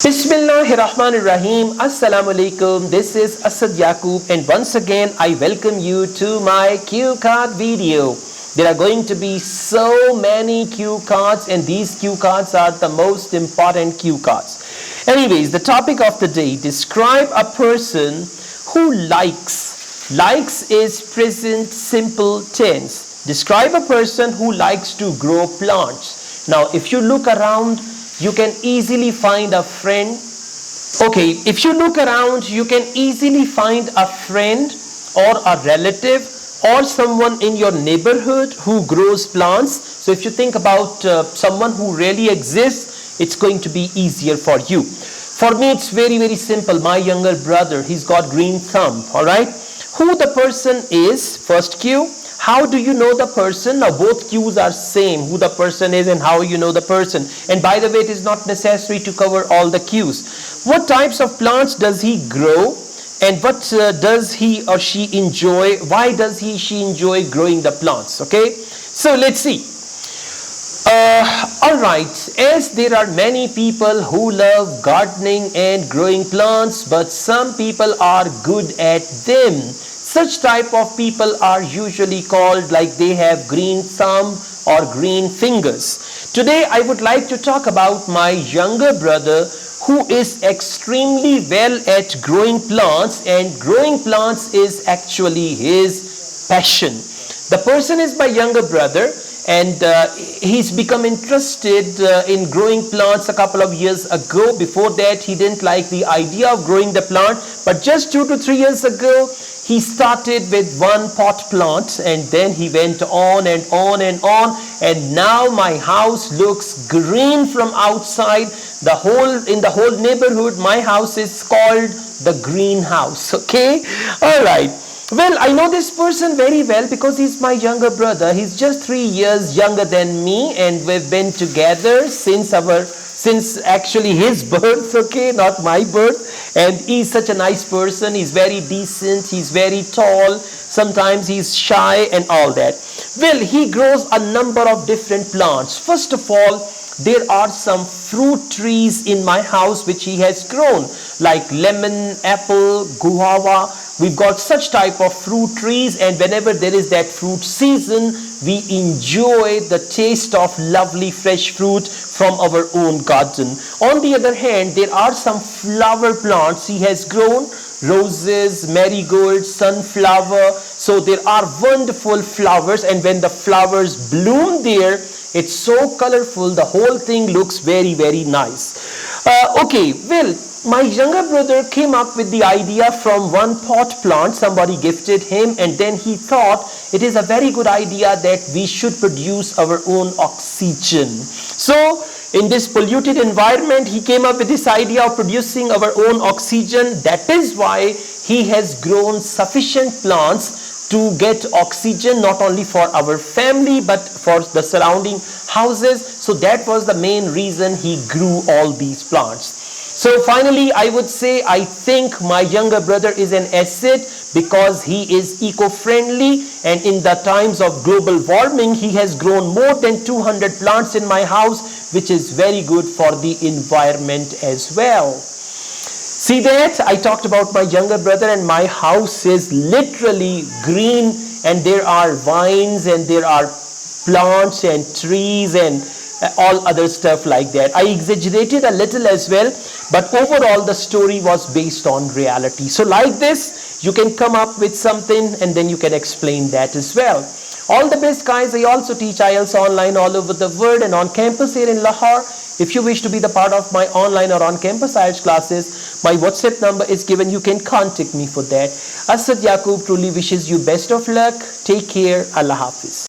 Bismillahirrahmanirrahim. Assalamu alaikum. This is Asad Yaqub, and once again I welcome you to my cue card video. There are going to be so many cue cards, and these cue cards are the most important cue cards. Anyways, the topic of the day: describe a person who likes. Likes is present simple tense. Describe a person who likes to grow plants. Now, if you look around, you can easily find a friend. Okay, if you look around, you can easily find a friend or a relative or someone in your neighborhood who grows plants. So if you think about someone who really exists, it's going to be easier for you. For me, it's very simple. My younger brother, he's got green thumb, all right? Who the person is, first cue. How do you know the person? Now both cues are same, who the person is and how you know the person. And by the way, it is not necessary to cover all the cues. What types of plants does he grow? And what does he or she enjoy? Why does she enjoy growing the plants? Okay, so let's see. Alright, as there are many people who love gardening and growing plants, but some people are good at them. Such type of people are usually called like they have green thumb or green fingers. Today I would like to talk about my younger brother who is extremely well at growing plants, and growing plants is actually his passion. The person is my younger brother, and he's become interested in growing plants a couple of years ago. Before that, he didn't like the idea of growing the plant, but just 2 to 3 years ago, he started with one pot plant, and then he went on and on and on, and now my house looks green from outside. In the whole neighborhood, my house is called the greenhouse. Okay, all right. Well, I know this person very well because he's my younger brother. He's just 3 years younger than me, and we've been together since actually his birth, okay, not my birth. And he's such a nice person. He's very decent. He's very tall. Sometimes he's shy and all that. Well, he grows a number of different plants. First of all, there are some fruit trees in my house which he has grown, like lemon, apple, guava. We've got such type of fruit trees, and whenever there is that fruit season, we enjoy the taste of lovely fresh fruit from our own garden. On the other hand, there are some flower plants he has grown, roses, marigold, sunflower. So there are wonderful flowers, and when the flowers bloom there, it's so colorful, the whole thing looks very nice. Okay, well, my younger brother came up with the idea from one pot plant somebody gifted him, and then he thought it is a very good idea that we should produce our own oxygen. So in this polluted environment, he came up with this idea of producing our own oxygen. That is why he has grown sufficient plants to get oxygen, not only for our family but for the surrounding houses. So that was the main reason he grew all these plants. So finally, I would say I think my younger brother is an asset because he is eco-friendly, and in the times of global warming, he has grown more than 200 plants in my house, which is very good for the environment as well. See that? I talked about my younger brother, and my house is literally green, and there are vines and there are plants and trees and all other stuff like that. I exaggerated a little as well, but overall the story was based on reality. So like this, you can come up with something and then you can explain that as well. All the best, guys. I also teach Ielts online all over the world and on campus here in Lahore. If you wish to be the part of my online or on-campus Ielts classes, my WhatsApp number is given. You can contact me for that. Asad Yaqub truly wishes you best of luck. Take care. Allah Hafiz.